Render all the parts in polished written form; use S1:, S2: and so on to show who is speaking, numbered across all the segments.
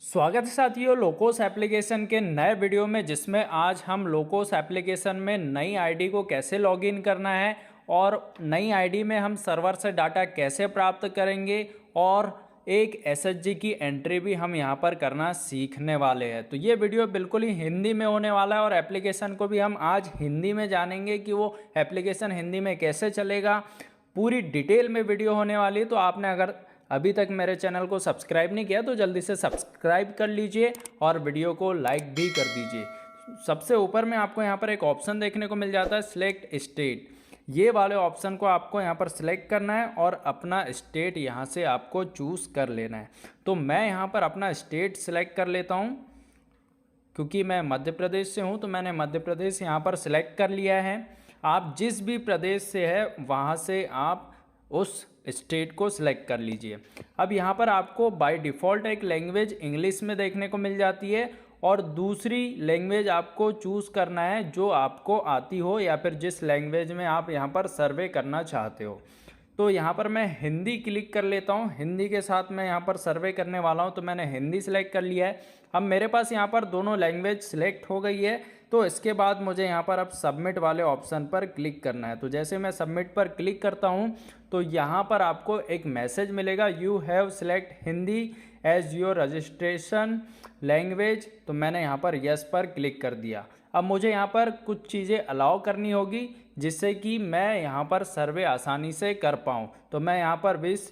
S1: स्वागत है साथियों लोकोस एप्लीकेशन के नए वीडियो में, जिसमें आज हम लोकोस एप्लीकेशन में नई आईडी को कैसे लॉगिन करना है और नई आईडी में हम सर्वर से डाटा कैसे प्राप्त करेंगे और एक एसएचजी की एंट्री भी हम यहां पर करना सीखने वाले हैं। तो ये वीडियो बिल्कुल ही हिंदी में होने वाला है और एप्लीकेशन को भी हम आज हिंदी में जानेंगे कि वो एप्लीकेशन हिंदी में कैसे चलेगा। पूरी डिटेल में वीडियो होने वाली है। तो आपने अगर अभी तक मेरे चैनल को सब्सक्राइब नहीं किया तो जल्दी से सब्सक्राइब कर लीजिए और वीडियो को लाइक भी कर दीजिए। सबसे ऊपर में आपको यहाँ पर एक ऑप्शन देखने को मिल जाता है सिलेक्ट स्टेट। ये वाले ऑप्शन को आपको यहाँ पर सिलेक्ट करना है और अपना स्टेट यहाँ से आपको चूज़ कर लेना है। तो मैं यहाँ पर अपना स्टेट सिलेक्ट कर लेता हूँ, क्योंकि मैं मध्य प्रदेश से हूँ तो मैंने मध्य प्रदेश यहाँ पर सिलेक्ट कर लिया है। आप जिस भी प्रदेश से है वहाँ से आप उस स्टेट को सिलेक्ट कर लीजिए। अब यहाँ पर आपको बाय डिफ़ॉल्ट एक लैंग्वेज इंग्लिश में देखने को मिल जाती है और दूसरी लैंग्वेज आपको चूज़ करना है जो आपको आती हो या फिर जिस लैंग्वेज में आप यहाँ पर सर्वे करना चाहते हो। तो यहाँ पर मैं हिंदी क्लिक कर लेता हूँ। हिंदी के साथ मैं यहाँ पर सर्वे करने वाला हूँ तो मैंने हिंदी सिलेक्ट कर लिया है। अब मेरे पास यहाँ पर दोनों लैंग्वेज सिलेक्ट हो गई है। तो इसके बाद मुझे यहाँ पर अब सबमिट वाले ऑप्शन पर क्लिक करना है। तो जैसे मैं सबमिट पर क्लिक करता हूँ तो यहाँ पर आपको एक मैसेज मिलेगा, you have select Hindi as your registration language. तो मैंने यहाँ पर यस पर क्लिक कर दिया। अब मुझे यहाँ पर कुछ चीज़ें अलाउ करनी होगी जिससे कि मैं यहाँ पर सर्वे आसानी से कर पाऊँ। तो मैं यहाँ पर विश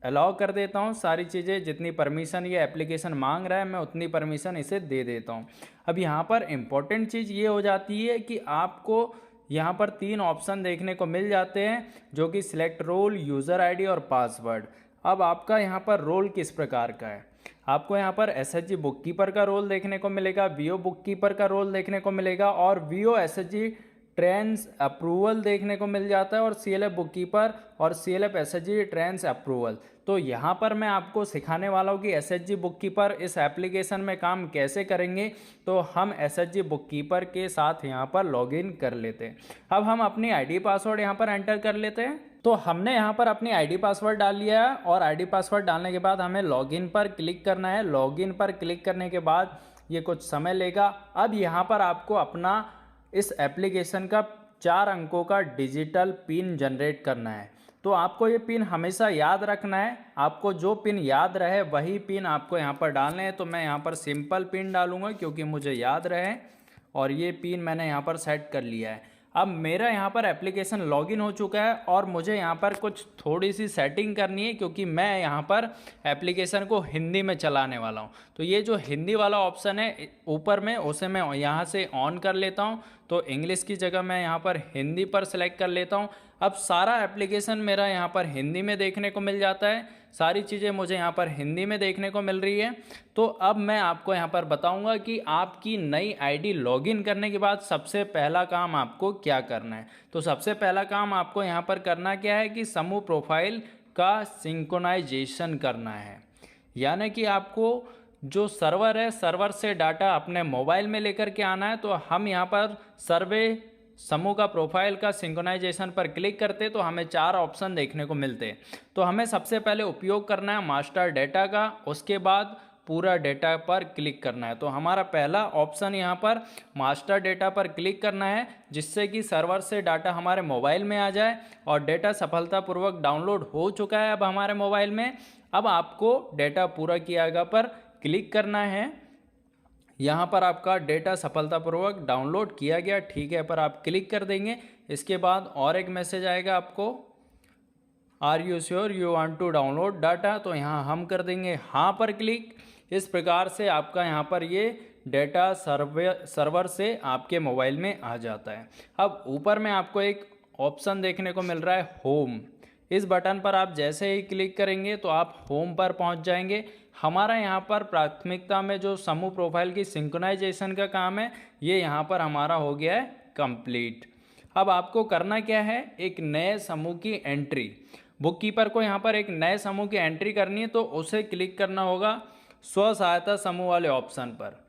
S1: अलाउ कर देता हूँ। सारी चीज़ें जितनी परमिशन ये एप्लीकेशन मांग रहा है मैं उतनी परमिशन इसे दे देता हूँ। अब यहाँ पर इम्पोर्टेंट चीज़ ये हो जाती है कि आपको यहाँ पर 3 ऑप्शन देखने को मिल जाते हैं, जो कि सिलेक्ट रोल, यूज़र आईडी और पासवर्ड। अब आपका यहाँ पर रोल किस प्रकार का है, आपको यहाँ पर एसएचजी बुक कीपर का रोल देखने को मिलेगा, वीओ बुक कीपर का रोल देखने को मिलेगा और वीओ एसएचजी ट्रेंड्स अप्रूवल देखने को मिल जाता है और सीएलएफ बुक कीपर और सीएलएफ एसएचजी ट्रेंड्स अप्रूवल। तो यहाँ पर मैं आपको सिखाने वाला हूँ कि एसएचजी बुक कीपर इस एप्लीकेशन में काम कैसे करेंगे। तो हम एसएचजी बुक कीपर के साथ यहाँ पर लॉगिन कर लेते हैं। अब हम अपनी आईडी पासवर्ड यहाँ पर एंटर कर लेते हैं। तो हमने यहाँ पर अपनी आईडी पासवर्ड डाल लिया है और आईडी पासवर्ड डालने के बाद हमें लॉगिन पर क्लिक करना है। लॉगिन पर क्लिक करने के बाद ये कुछ समय लेगा। अब यहाँ पर आपको अपना इस एप्लीकेशन का 4 अंकों का डिजिटल पिन जनरेट करना है। तो आपको ये पिन हमेशा याद रखना है। आपको जो पिन याद रहे वही पिन आपको यहाँ पर डालने हैं। तो मैं यहाँ पर सिंपल पिन डालूंगा क्योंकि मुझे याद रहे और ये पिन मैंने यहाँ पर सेट कर लिया है। अब मेरा यहाँ पर एप्लीकेशन लॉगिन हो चुका है और मुझे यहाँ पर कुछ थोड़ी सी सेटिंग करनी है क्योंकि मैं यहाँ पर एप्लीकेशन को हिंदी में चलाने वाला हूँ। तो ये जो हिंदी वाला ऑप्शन है ऊपर में, उसे मैं यहाँ से ऑन कर लेता हूँ। तो इंग्लिश की जगह मैं यहाँ पर हिंदी पर सिलेक्ट कर लेता हूँ। अब सारा एप्लीकेशन मेरा यहाँ पर हिंदी में देखने को मिल जाता है। सारी चीज़ें मुझे यहाँ पर हिंदी में देखने को मिल रही है। तो अब मैं आपको यहाँ पर बताऊँगा कि आपकी नई आईडी लॉगिन करने के बाद सबसे पहला काम आपको क्या करना है। तो सबसे पहला काम आपको यहाँ पर करना क्या है कि समूह प्रोफाइल का सिंक्रोनाइजेशन करना है। यानी कि आपको जो सर्वर है, सर्वर से डाटा अपने मोबाइल में लेकर के आना है। तो हम यहाँ पर सर्वे समूह का प्रोफाइल का सिंक्रोनाइजेशन पर क्लिक करते तो हमें 4 ऑप्शन देखने को मिलते हैं। तो हमें सबसे पहले उपयोग करना है मास्टर डेटा का, उसके बाद पूरा डेटा पर क्लिक करना है। तो हमारा पहला ऑप्शन यहाँ पर मास्टर डेटा पर क्लिक करना है, जिससे कि सर्वर से डाटा हमारे मोबाइल में आ जाए और डेटा सफलतापूर्वक डाउनलोड हो चुका है अब हमारे मोबाइल में। अब आपको डेटा पूरा किया गया पर क्लिक करना है। यहाँ पर आपका डेटा सफलतापूर्वक डाउनलोड किया गया, ठीक है, पर आप क्लिक कर देंगे। इसके बाद और एक मैसेज आएगा आपको, are you sure you want to download data. तो यहाँ हम कर देंगे हाँ पर क्लिक। इस प्रकार से आपका यहाँ पर ये डेटा सर्वर से आपके मोबाइल में आ जाता है। अब ऊपर में आपको एक ऑप्शन देखने को मिल रहा है होम। इस बटन पर आप जैसे ही क्लिक करेंगे तो आप होम पर पहुंच जाएंगे। हमारा यहाँ पर प्राथमिकता में जो समूह प्रोफाइल की सिंक्रोनाइजेशन का काम है ये यहाँ पर हमारा हो गया है कंप्लीट। अब आपको करना क्या है, एक नए समूह की एंट्री, बुक कीपर को यहाँ पर एक नए समूह की एंट्री करनी है। तो उसे क्लिक करना होगा स्व सहायता समूह वाले ऑप्शन पर।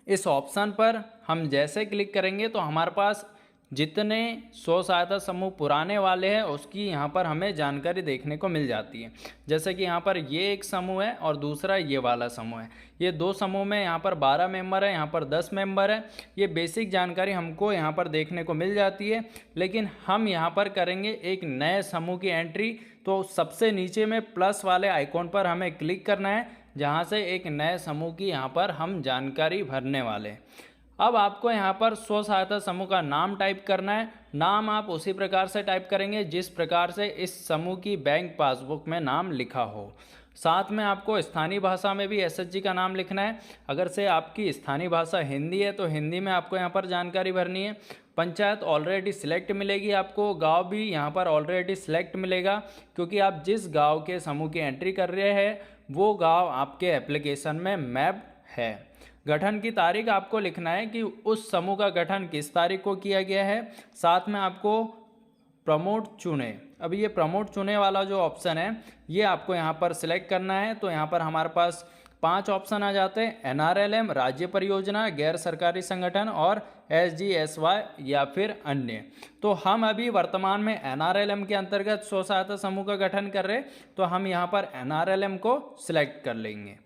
S1: इस ऑप्शन पर हम जैसे क्लिक करेंगे तो हमारे पास जितने स्व सहायता समूह पुराने वाले हैं उसकी यहाँ पर हमें जानकारी देखने को मिल जाती है। जैसे कि यहाँ पर ये एक समूह है और दूसरा ये वाला समूह है। ये दो समूह में यहाँ पर 12 मेंबर है, यहाँ पर 10 मेंबर है। ये बेसिक जानकारी हमको यहाँ पर देखने को मिल जाती है। लेकिन हम यहाँ पर करेंगे एक नए समूह की एंट्री। तो सबसे नीचे में प्लस वाले आइकॉन पर हमें क्लिक करना है, जहाँ से एक नए समूह की यहाँ पर हम जानकारी भरने वाले हैं। अब आपको यहाँ पर स्व सहायता समूह का नाम टाइप करना है। नाम आप उसी प्रकार से टाइप करेंगे जिस प्रकार से इस समूह की बैंक पासबुक में नाम लिखा हो। साथ में आपको स्थानीय भाषा में भी एसएचजी का नाम लिखना है। अगर से आपकी स्थानीय भाषा हिंदी है तो हिंदी में आपको यहाँ पर जानकारी भरनी है। पंचायत ऑलरेडी सिलेक्ट मिलेगी आपको, गांव भी यहाँ पर ऑलरेडी सिलेक्ट मिलेगा, क्योंकि आप जिस गांव के समूह की एंट्री कर रहे हैं वो गांव आपके एप्लीकेशन में मैप है। गठन की तारीख आपको लिखना है कि उस समूह का गठन किस तारीख को किया गया है। साथ में आपको प्रमोट चुने, अब ये प्रमोट चुने वाला जो ऑप्शन है ये आपको यहाँ पर सिलेक्ट करना है। तो यहाँ पर हमारे पास 5 ऑप्शन आ जाते हैं, एनआरएलएम, राज्य परियोजना, गैर सरकारी संगठन और एसजीएसवाई या फिर अन्य। तो हम अभी वर्तमान में एनआरएलएम के अंतर्गत स्व सहायता समूह का गठन कर रहे, तो हम यहाँ पर एनआरएलएम को सिलेक्ट कर लेंगे।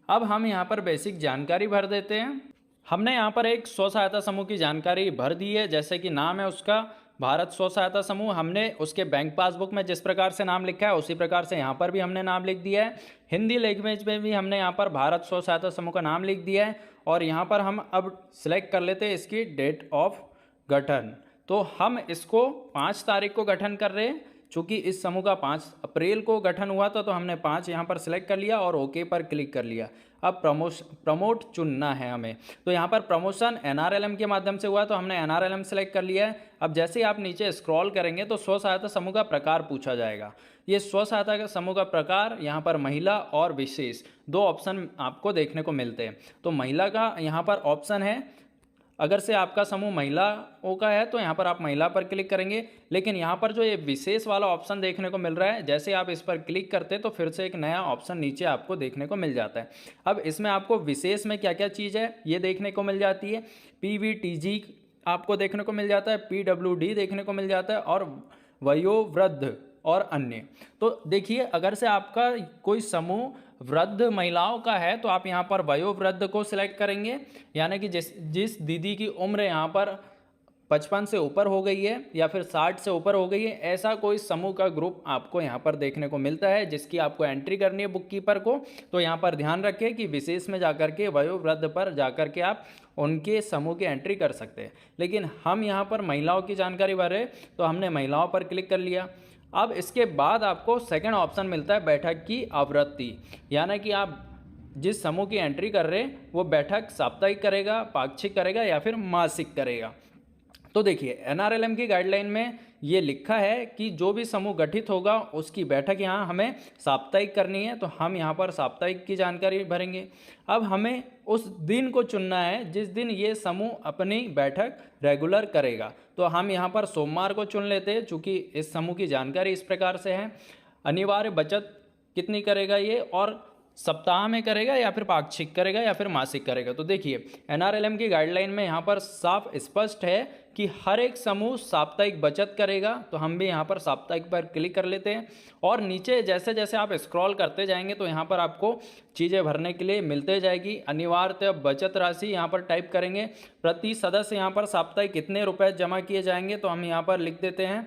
S1: अब हम यहाँ पर बेसिक जानकारी भर देते हैं। हमने यहाँ पर एक स्व सहायता समूह की जानकारी भर दी है, जैसे कि नाम है उसका भारत स्व सहायता समूह। हमने उसके बैंक पासबुक में जिस प्रकार से नाम लिखा है उसी प्रकार से यहाँ पर भी हमने नाम लिख दिया है। हिंदी लैंग्वेज में भी हमने यहाँ पर भारत स्व सहायता समूह का नाम लिख दिया है। और यहाँ पर हम अब सिलेक्ट कर लेते हैं इसकी डेट ऑफ गठन। तो हम इसको 5 तारीख को गठन कर रहे हैं। चूँकि इस समूह का 5 अप्रैल को गठन हुआ था तो हमने 5 यहाँ पर सिलेक्ट कर लिया और ओके पर क्लिक कर लिया। अब प्रमोट चुनना है हमें, तो यहाँ पर प्रमोशन एनआरएलएम के माध्यम से हुआ तो हमने एनआरएलएम सेलेक्ट कर लिया है। अब जैसे ही आप नीचे स्क्रॉल करेंगे तो स्व सहायता समूह का प्रकार पूछा जाएगा। ये स्व सहायता का समूह का प्रकार यहाँ पर महिला और विशेष 2 ऑप्शन आपको देखने को मिलते हैं। तो महिला का यहाँ पर ऑप्शन है, अगर से आपका समूह महिलाओं का है तो यहाँ पर आप महिला पर क्लिक करेंगे। लेकिन यहाँ पर जो ये विशेष वाला ऑप्शन देखने को मिल रहा है, जैसे आप इस पर क्लिक करते हैं तो फिर से एक नया ऑप्शन नीचे आपको देखने को मिल जाता है। अब इसमें आपको विशेष में क्या क्या चीज़ है ये देखने को मिल जाती है। पीवीटीजी आपको देखने को मिल जाता है, पीडब्ल्यूडी देखने को मिल जाता है और वयोवृद्ध और अन्य। तो देखिए, अगर से आपका कोई समूह वृद्ध महिलाओं का है तो आप यहाँ पर वयोवृद्ध को सिलेक्ट करेंगे, यानी कि जिस दीदी की उम्र यहाँ पर 55 से ऊपर हो गई है या फिर 60 से ऊपर हो गई है, ऐसा कोई समूह का ग्रुप आपको यहाँ पर देखने को मिलता है जिसकी आपको एंट्री करनी है बुक कीपर को। तो यहाँ पर ध्यान रखें कि विशेष में जाकर के वयोवृद्ध पर जाकर के आप उनके समूह की एंट्री कर सकते हैं। लेकिन हम यहाँ पर महिलाओं की जानकारी भरे तो हमने महिलाओं पर क्लिक कर लिया। अब इसके बाद आपको सेकंड ऑप्शन मिलता है बैठक की आवृत्ति, यानी कि आप जिस समूह की एंट्री कर रहे हैं वो बैठक साप्ताहिक करेगा, पाक्षिक करेगा या फिर मासिक करेगा। तो देखिए, एनआरएलएम की गाइडलाइन में ये लिखा है कि जो भी समूह गठित होगा उसकी बैठक यहाँ हमें साप्ताहिक करनी है, तो हम यहाँ पर साप्ताहिक की जानकारी भरेंगे। अब हमें उस दिन को चुनना है जिस दिन ये समूह अपनी बैठक रेगुलर करेगा। तो हम यहाँ पर सोमवार को चुन लेते हैं, चूँकि इस समूह की जानकारी इस प्रकार से है। अनिवार्य बचत कितनी करेगा ये, और सप्ताह में करेगा या फिर पाक्षिक करेगा या फिर मासिक करेगा। तो देखिए, एनआरएलएम की गाइडलाइन में यहाँ पर साफ स्पष्ट है कि हर एक समूह साप्ताहिक बचत करेगा। तो हम भी यहाँ पर साप्ताहिक पर क्लिक कर लेते हैं और नीचे जैसे जैसे आप स्क्रॉल करते जाएंगे तो यहाँ पर आपको चीज़ें भरने के लिए मिलते जाएगी। अनिवार्य बचत राशि यहाँ पर टाइप करेंगे, प्रति सदस्य यहाँ पर साप्ताहिक कितने रुपये जमा किए जाएंगे, तो हम यहाँ पर लिख देते हैं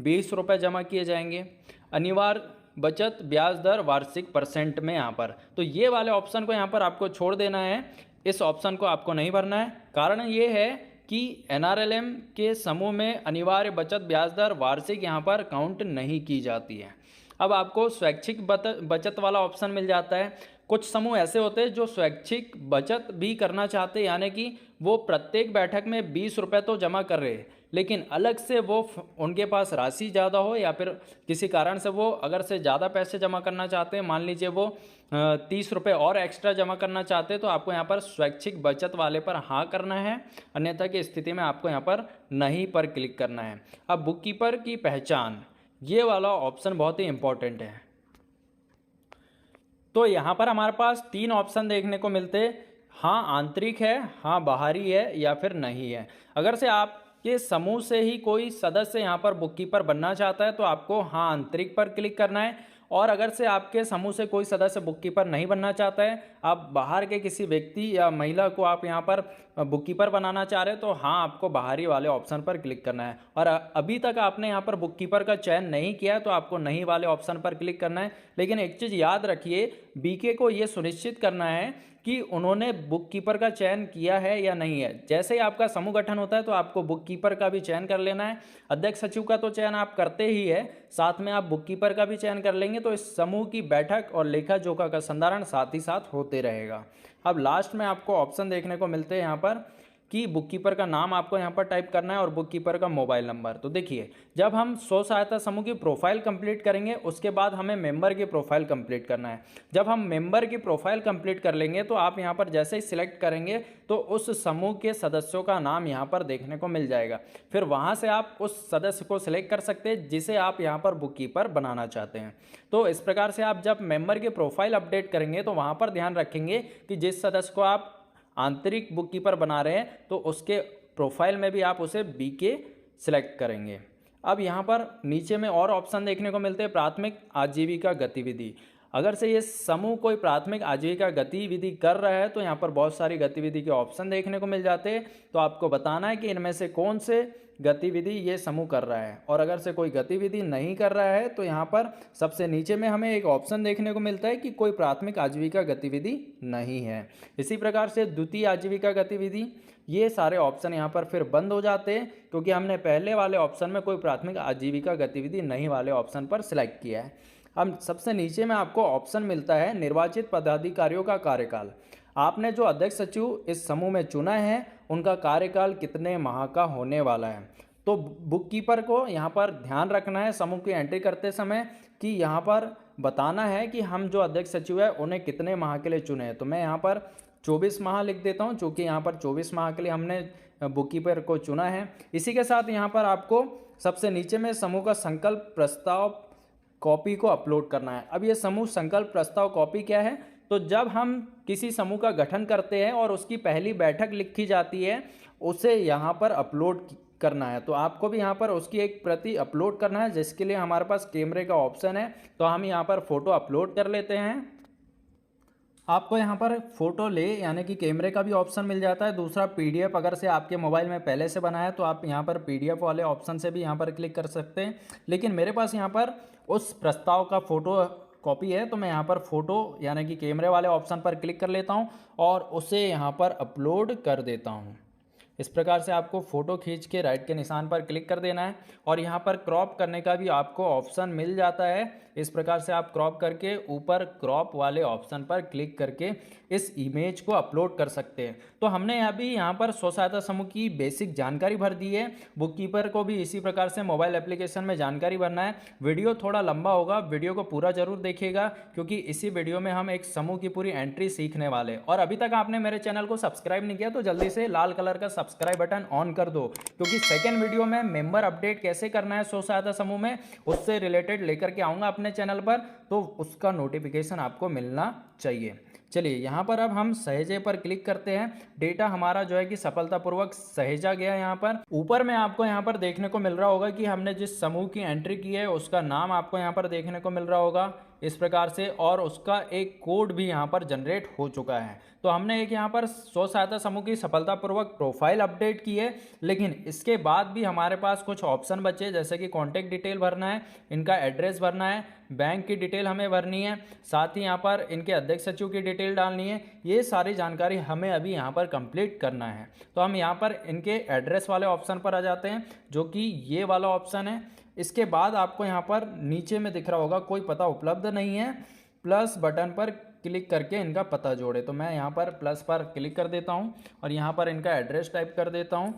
S1: 20 रुपये जमा किए जाएंगे। अनिवार्य बचत ब्याज दर वार्षिक % में यहाँ पर, तो ये वाले ऑप्शन को यहाँ पर आपको छोड़ देना है, इस ऑप्शन को आपको नहीं भरना है। कारण ये है कि एनआरएलएम के समूह में अनिवार्य बचत ब्याज दर वार्षिक यहाँ पर काउंट नहीं की जाती है। अब आपको स्वैच्छिक बचत वाला ऑप्शन मिल जाता है। कुछ समूह ऐसे होते हैं जो स्वैच्छिक बचत भी करना चाहते हैं, यानी कि वो प्रत्येक बैठक में 20 रुपये तो जमा कर रहे हैं, लेकिन अलग से वो उनके पास राशि ज़्यादा हो या फिर किसी कारण से वो अगर से ज़्यादा पैसे जमा करना चाहते हैं, मान लीजिए वो 30 रुपये और एक्स्ट्रा जमा करना चाहते हैं, तो आपको यहाँ पर स्वैच्छिक बचत वाले पर हाँ करना है, अन्यथा की स्थिति में आपको यहाँ पर नहीं पर क्लिक करना है। अब बुक कीपर की पहचान, ये वाला ऑप्शन बहुत ही इम्पोर्टेंट है। तो यहाँ पर हमारे पास 3 ऑप्शन देखने को मिलते हैं, हाँ आंतरिक है, हाँ बाहरी है या फिर नहीं है। अगर से आप कि समूह से ही कोई सदस्य यहाँ पर बुक कीपर बनना चाहता है तो आपको हाँ आंतरिक पर क्लिक करना है। और अगर से आपके समूह से कोई सदस्य बुक कीपर नहीं बनना चाहता है, आप बाहर के किसी व्यक्ति या महिला को आप यहाँ पर बुक कीपर बनाना चाह रहे हैं, तो हाँ आपको बाहरी वाले ऑप्शन पर क्लिक करना है। और अभी तक आपने यहाँ पर बुक कीपर का चयन नहीं किया है तो आपको नहीं वाले ऑप्शन पर क्लिक करना है। लेकिन एक चीज़ याद रखिए, बीके को ये सुनिश्चित करना है कि उन्होंने बुक कीपर का चयन किया है या नहीं है। जैसे ही आपका समूह गठन होता है तो आपको बुक कीपर का भी चयन कर लेना है। अध्यक्ष सचिव का तो चयन आप करते ही है, साथ में आप बुक कीपर का भी चयन कर लेंगे तो इस समूह की बैठक और लेखा जोखा का संधारण साथ ही साथ होते रहेगा। अब लास्ट में आपको ऑप्शन देखने को मिलते हैं यहाँ पर कि बुक कीपर का नाम आपको यहाँ पर टाइप करना है और बुक कीपर का मोबाइल नंबर। तो देखिए, जब हम स्व सहायता समूह की प्रोफाइल कंप्लीट करेंगे उसके बाद हमें मेंबर की प्रोफाइल कंप्लीट करना है। जब हम मेंबर की प्रोफाइल कंप्लीट कर लेंगे तो आप यहाँ पर जैसे ही सिलेक्ट करेंगे तो उस समूह के सदस्यों का नाम यहाँ पर देखने को मिल जाएगा। फिर वहाँ से आप उस सदस्य को सिलेक्ट कर सकते हैं जिसे आप यहाँ पर बुक कीपर बनाना चाहते हैं। तो इस प्रकार से आप जब मेंबर की प्रोफाइल अपडेट करेंगे तो वहाँ पर ध्यान रखेंगे कि जिस सदस्य को आप आंतरिक बुक कीपर बना रहे हैं तो उसके प्रोफाइल में भी आप उसे बीके सिलेक्ट करेंगे। अब यहाँ पर नीचे में और ऑप्शन देखने को मिलते हैं, प्राथमिक आजीविका गतिविधि। अगर से ये समूह कोई प्राथमिक आजीविका गतिविधि कर रहा है तो यहाँ पर बहुत सारी गतिविधि के ऑप्शन देखने को मिल जाते हैं। तो आपको बताना है कि इनमें से कौन से गतिविधि ये समूह कर रहा है। और अगर से कोई गतिविधि नहीं कर रहा है तो यहाँ पर सबसे नीचे में हमें एक ऑप्शन देखने को मिलता है कि कोई प्राथमिक आजीविका गतिविधि नहीं है। इसी प्रकार से द्वितीय आजीविका गतिविधि, ये सारे ऑप्शन यहाँ पर फिर बंद हो जाते हैं क्योंकि हमने पहले वाले ऑप्शन में कोई प्राथमिक आजीविका गतिविधि नहीं वाले ऑप्शन पर सिलेक्ट किया है। अब सबसे नीचे में आपको ऑप्शन मिलता है निर्वाचित पदाधिकारियों का कार्यकाल। आपने जो अध्यक्ष सचिव इस समूह में चुना है उनका कार्यकाल कितने माह का होने वाला है। तो बुक कीपर को यहाँ पर ध्यान रखना है समूह की एंट्री करते समय कि यहाँ पर बताना है कि हम जो अध्यक्ष सचिव है उन्हें कितने माह के लिए चुने हैं। तो मैं यहाँ पर 24 माह लिख देता हूँ, चूँकि यहाँ पर 24 माह के लिए हमने बुक कीपर को चुना है। इसी के साथ यहाँ पर आपको सबसे नीचे में समूह का संकल्प प्रस्ताव कॉपी को अपलोड करना है। अब ये समूह संकल्प प्रस्ताव कॉपी क्या है, तो जब हम किसी समूह का गठन करते हैं और उसकी पहली बैठक लिखी जाती है उसे यहाँ पर अपलोड करना है। तो आपको भी यहाँ पर उसकी एक प्रति अपलोड करना है, जिसके लिए हमारे पास कैमरे का ऑप्शन है। तो हम यहाँ पर फ़ोटो अपलोड कर लेते हैं। आपको यहाँ पर फ़ोटो ले यानी कि कैमरे का भी ऑप्शन मिल जाता है। दूसरा पीडीएफ, अगर से आपके मोबाइल में पहले से बना है तो आप यहाँ पर पीडीएफ वाले ऑप्शन से भी यहाँ पर क्लिक कर सकते हैं। लेकिन मेरे पास यहाँ पर उस प्रस्ताव का फ़ोटो कॉपी है तो मैं यहाँ पर फ़ोटो यानी कि कैमरे वाले ऑप्शन पर क्लिक कर लेता हूँ और उसे यहाँ पर अपलोड कर देता हूँ। इस प्रकार से आपको फ़ोटो खींच के राइट के निशान पर क्लिक कर देना है और यहाँ पर क्रॉप करने का भी आपको ऑप्शन मिल जाता है। इस प्रकार से आप क्रॉप करके ऊपर क्रॉप वाले ऑप्शन पर क्लिक करके इस इमेज को अपलोड कर सकते हैं। तो हमने अभी यहाँ पर स्व सहायता समूह की बेसिक जानकारी भर दी है। बुक कीपर को भी इसी प्रकार से मोबाइल एप्लीकेशन में जानकारी भरना है। वीडियो थोड़ा लंबा होगा, वीडियो को पूरा जरूर देखिएगा क्योंकि इसी वीडियो में हम एक समूह की पूरी एंट्री सीखने वाले। और अभी तक आपने मेरे चैनल को सब्सक्राइब नहीं किया तो जल्दी से लाल कलर का सब्सक्राइब बटन ऑन कर दो, क्योंकि सेकेंड वीडियो में मेंबर अपडेट कैसे करना है स्व सहायता समूह में उससे रिलेटेड लेकर के आऊँगा अपने चैनल पर, तो उसका नोटिफिकेशन आपको मिलना चाहिए। चलिए यहाँ पर अब हम सहेजे पर क्लिक करते हैं। डेटा हमारा जो है कि सफलतापूर्वक सहेजा गया। यहाँ पर ऊपर में आपको यहाँ पर देखने को मिल रहा होगा कि हमने जिस समूह की एंट्री की है उसका नाम आपको यहाँ पर देखने को मिल रहा होगा इस प्रकार से, और उसका एक कोड भी यहाँ पर जनरेट हो चुका है। तो हमने एक यहाँ पर स्व सहायता समूह की सफलतापूर्वक प्रोफाइल अपडेट की है, लेकिन इसके बाद भी हमारे पास कुछ ऑप्शन बचे, जैसे कि कॉन्टैक्ट डिटेल भरना है, इनका एड्रेस भरना है, बैंक की डिटेल हमें भरनी है, साथ ही यहाँ पर इनके अध्यक्ष सचिव की डिटेल डालनी है। ये सारी जानकारी हमें अभी यहाँ पर कंप्लीट करना है। तो हम यहाँ पर इनके एड्रेस वाले ऑप्शन पर आ जाते हैं, जो कि ये वाला ऑप्शन है। इसके बाद आपको यहाँ पर नीचे में दिख रहा होगा कोई पता उपलब्ध नहीं है, प्लस बटन पर क्लिक करके इनका पता जोड़े। तो मैं यहाँ पर प्लस पर क्लिक कर देता हूँ और यहाँ पर इनका एड्रेस टाइप कर देता हूँ।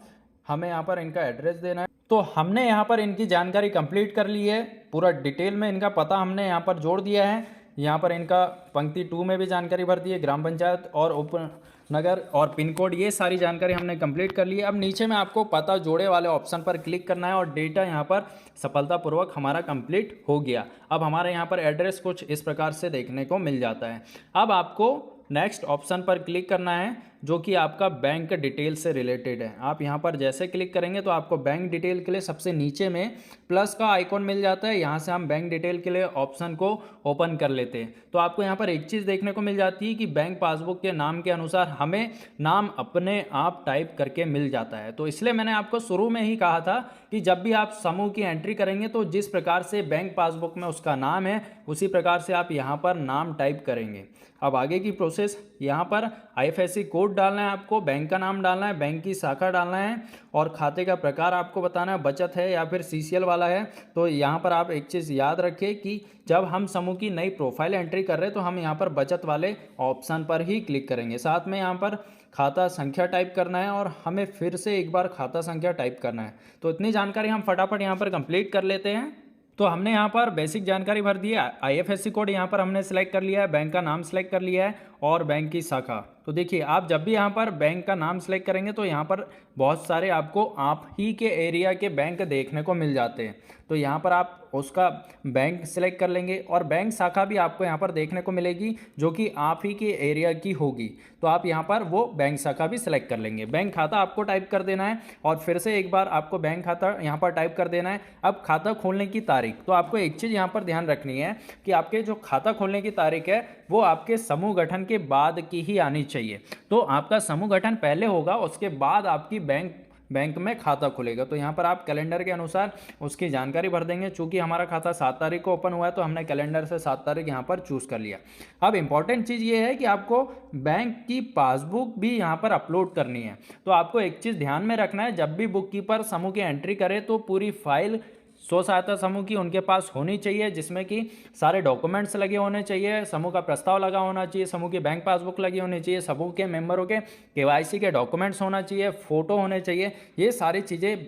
S1: हमें यहाँ पर इनका एड्रेस देना है। तो हमने यहाँ पर इनकी जानकारी कंप्लीट कर ली है, पूरा डिटेल में इनका पता हमने यहाँ पर जोड़ दिया है। यहाँ पर इनका पंक्ति 2 में भी जानकारी भर दी है, ग्राम पंचायत और उपनगर और पिन कोड, ये सारी जानकारी हमने कंप्लीट कर ली है। अब नीचे में आपको पता जोड़े वाले ऑप्शन पर क्लिक करना है और डेटा यहाँ पर सफलतापूर्वक हमारा कंप्लीट हो गया। अब हमारे यहाँ पर एड्रेस कुछ इस प्रकार से देखने को मिल जाता है। अब आपको नेक्स्ट ऑप्शन पर क्लिक करना है, जो कि आपका बैंक डिटेल से रिलेटेड है। आप यहाँ पर जैसे क्लिक करेंगे तो आपको बैंक डिटेल के लिए सबसे नीचे में प्लस का आइकॉन मिल जाता है। यहाँ से हम बैंक डिटेल के लिए ऑप्शन को ओपन कर लेते हैं तो आपको यहाँ पर एक चीज़ देखने को मिल जाती है कि बैंक पासबुक के नाम के अनुसार हमें नाम अपने आप टाइप करके मिल जाता है। तो इसलिए मैंने आपको शुरू में ही कहा था कि जब भी आप समूह की एंट्री करेंगे तो जिस प्रकार से बैंक पासबुक में उसका नाम है उसी प्रकार से आप यहाँ पर नाम टाइप करेंगे। अब आगे की प्रोसेस, यहाँ पर IFSC कोड डालना है, आपको बैंक का नाम डालना है, बैंक की शाखा डालना है और खाते का प्रकार आपको बताना है, बचत है या फिर CCL वाला है। तो यहाँ पर आप एक चीज़ याद रखें कि जब हम समूह की नई प्रोफाइल एंट्री कर रहे हैं तो हम यहाँ पर बचत वाले ऑप्शन पर ही क्लिक करेंगे। साथ में यहाँ पर खाता संख्या टाइप करना है और हमें फिर से एक बार खाता संख्या टाइप करना है। तो इतनी जानकारी हम फटाफट यहाँ पर कंप्लीट कर लेते हैं। तो हमने यहाँ पर बेसिक जानकारी भर दी है, IFSC कोड यहाँ पर हमने सेलेक्ट कर लिया है, बैंक का नाम सेलेक्ट कर लिया है और बैंक की शाखा। तो देखिए आप जब भी यहाँ पर बैंक का नाम सेलेक्ट करेंगे तो यहाँ पर बहुत सारे आपको आप ही के एरिया के बैंक देखने को मिल जाते हैं। तो यहाँ पर आप उसका बैंक सेलेक्ट कर लेंगे और बैंक शाखा भी आपको यहाँ पर देखने को मिलेगी जो कि आप ही के एरिया की होगी। तो आप यहाँ पर वो बैंक शाखा भी सिलेक्ट कर लेंगे। बैंक खाता आपको टाइप कर देना है और फिर से एक बार आपको बैंक खाता यहाँ पर टाइप कर देना है। अब खाता खोलने की तारीख, तो आपको एक चीज़ यहाँ पर ध्यान रखनी है कि आपके जो खाता खोलने की तारीख है वो आपके समूह गठन के बाद की ही आनी चाहिए। तो आपका समूह गठन पहले होगा, उसके बाद आपकी बैंक में खाता खुलेगा। तो यहाँ पर आप कैलेंडर के अनुसार उसकी जानकारी भर देंगे। चूंकि हमारा खाता 7 तारीख को ओपन हुआ है तो हमने कैलेंडर से 7 तारीख यहाँ पर चूज़ कर लिया। अब इंपॉर्टेंट चीज़ ये है कि आपको बैंक की पासबुक भी यहाँ पर अपलोड करनी है। तो आपको एक चीज़ ध्यान में रखना है, जब भी बुक कीपर समूह की एंट्री करे तो पूरी फाइल स्व सहायता समूह की उनके पास होनी चाहिए, जिसमें कि सारे डॉक्यूमेंट्स लगे होने चाहिए, समूह का प्रस्ताव लगा होना चाहिए, समूह की बैंक पासबुक लगी होनी चाहिए, समूह के मेंबरों के KYC के डॉक्यूमेंट्स होना चाहिए, फ़ोटो होने चाहिए। ये सारी चीज़ें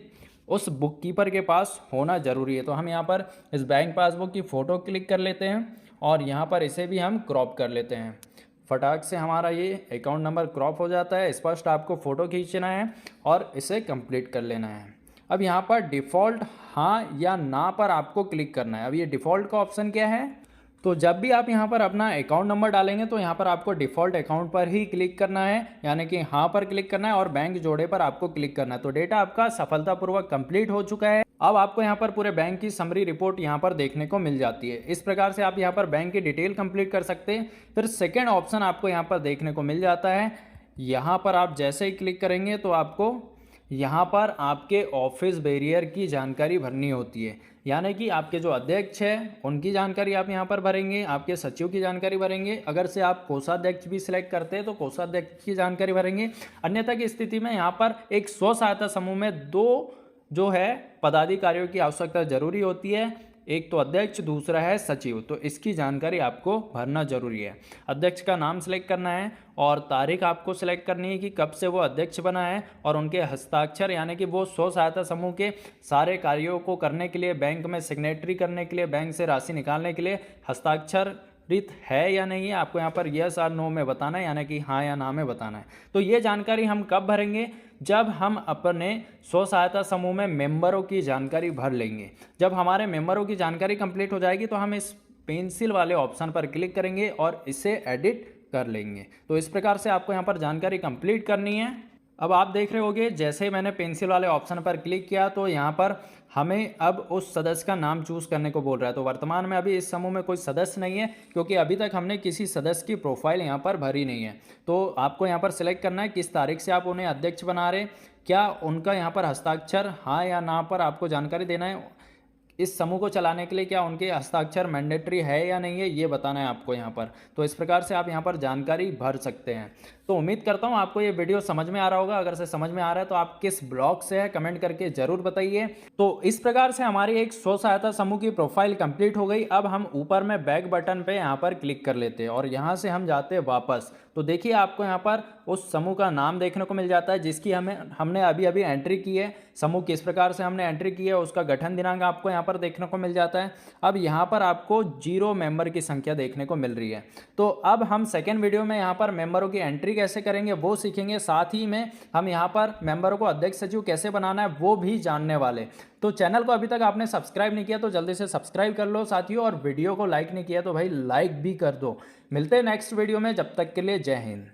S1: उस बुक कीपर के पास होना ज़रूरी है। तो हम यहाँ पर इस बैंक पासबुक की फ़ोटो क्लिक कर लेते हैं और यहाँ पर इसे भी हम क्रॉप कर लेते हैं। फटाक से हमारा ये अकाउंट नंबर क्रॉप हो जाता है। स्पष्ट आपको फ़ोटो खींचना है और इसे कंप्लीट कर लेना है। अब यहाँ पर डिफ़ॉल्ट हाँ या ना पर आपको क्लिक करना है। अब ये डिफ़ॉल्ट का ऑप्शन क्या है, तो जब भी आप यहाँ पर अपना अकाउंट नंबर डालेंगे तो यहाँ पर आपको डिफ़ॉल्ट अकाउंट पर ही क्लिक करना है, यानी कि हाँ पर क्लिक करना है और बैंक जोड़े पर आपको क्लिक करना है। तो डेटा आपका सफलतापूर्वक कंप्लीट हो चुका है। अब आपको यहाँ पर पूरे बैंक की समरी रिपोर्ट यहाँ पर देखने को मिल जाती है। इस प्रकार से आप यहाँ पर बैंक की डिटेल कंप्लीट कर सकते हैं। फिर सेकेंड ऑप्शन आपको यहाँ पर देखने को मिल जाता है। यहाँ पर आप जैसे ही क्लिक करेंगे तो आपको यहाँ पर आपके ऑफिस बैरियर की जानकारी भरनी होती है, यानी कि आपके जो अध्यक्ष हैं उनकी जानकारी आप यहाँ पर भरेंगे, आपके सचिव की जानकारी भरेंगे। अगर से आप कोषाध्यक्ष भी सिलेक्ट करते हैं तो कोषाध्यक्ष की जानकारी भरेंगे। अन्यथा की स्थिति में यहाँ पर एक स्व सहायता समूह में 2 जो है पदाधिकारियों की आवश्यकता जरूरी होती है, एक तो अध्यक्ष, दूसरा है सचिव। तो इसकी जानकारी आपको भरना जरूरी है। अध्यक्ष का नाम सेलेक्ट करना है और तारीख आपको सेलेक्ट करनी है कि कब से वो अध्यक्ष बना है और उनके हस्ताक्षर, यानी कि वो स्व सहायता समूह के सारे कार्यों को करने के लिए, बैंक में सिग्नेटरी करने के लिए, बैंक से राशि निकालने के लिए हस्ताक्षर है या नहीं है, आपको यहाँ पर यस और नो में बताना है, यानी कि हाँ या ना में बताना है। तो ये जानकारी हम कब भरेंगे, जब हम अपने स्व सहायता समूह में मेंबरों की जानकारी भर लेंगे। जब हमारे मेंबरों की जानकारी कंप्लीट हो जाएगी तो हम इस पेंसिल वाले ऑप्शन पर क्लिक करेंगे और इसे एडिट कर लेंगे। तो इस प्रकार से आपको यहाँ पर जानकारी कंप्लीट करनी है। अब आप देख रहे होंगे जैसे ही मैंने पेंसिल वाले ऑप्शन पर क्लिक किया तो यहाँ पर हमें अब उस सदस्य का नाम चूज़ करने को बोल रहा है। तो वर्तमान में अभी इस समूह में कोई सदस्य नहीं है, क्योंकि अभी तक हमने किसी सदस्य की प्रोफाइल यहाँ पर भरी नहीं है। तो आपको यहाँ पर सिलेक्ट करना है किस तारीख से आप उन्हें अध्यक्ष बना रहे, क्या उनका यहाँ पर हस्ताक्षर हाँ या ना पर आपको जानकारी देना है। इस समूह को चलाने के लिए क्या उनके हस्ताक्षर मैंडेटरी है या नहीं है, ये बताना है आपको यहाँ पर। तो इस प्रकार से आप यहाँ पर जानकारी भर सकते हैं। तो उम्मीद करता हूँ आपको ये वीडियो समझ में आ रहा होगा। अगर से समझ में आ रहा है तो आप किस ब्लॉक से है कमेंट करके जरूर बताइए। तो इस प्रकार से हमारी एक स्व सहायता समूह की प्रोफाइल कंप्लीट हो गई। अब हम ऊपर में बैक बटन पे यहाँ पर क्लिक कर लेते हैं और यहाँ से हम जाते हैं वापस। तो देखिए आपको यहाँ पर उस समूह का नाम देखने को मिल जाता है जिसकी हमने अभी अभी एंट्री की है। समूह किस प्रकार से हमने एंट्री की है, उसका गठन दिनांक आपको यहाँ पर देखने को मिल जाता है। अब यहाँ पर आपको 0 मेंबर की संख्या देखने को मिल रही है। तो अब हम सेकेंड वीडियो में यहाँ पर मेंबरों की एंट्री कैसे करेंगे वो सीखेंगे। साथ ही में हम यहाँ पर मेंबरों को अध्यक्ष सचिव कैसे बनाना है वो भी जानने वाले। तो चैनल को अभी तक आपने सब्सक्राइब नहीं किया तो जल्दी से सब्सक्राइब कर लो साथियों, और वीडियो को लाइक नहीं किया तो भाई लाइक भी कर दो। मिलते हैं नेक्स्ट वीडियो में, जब तक के लिए जय हिंद।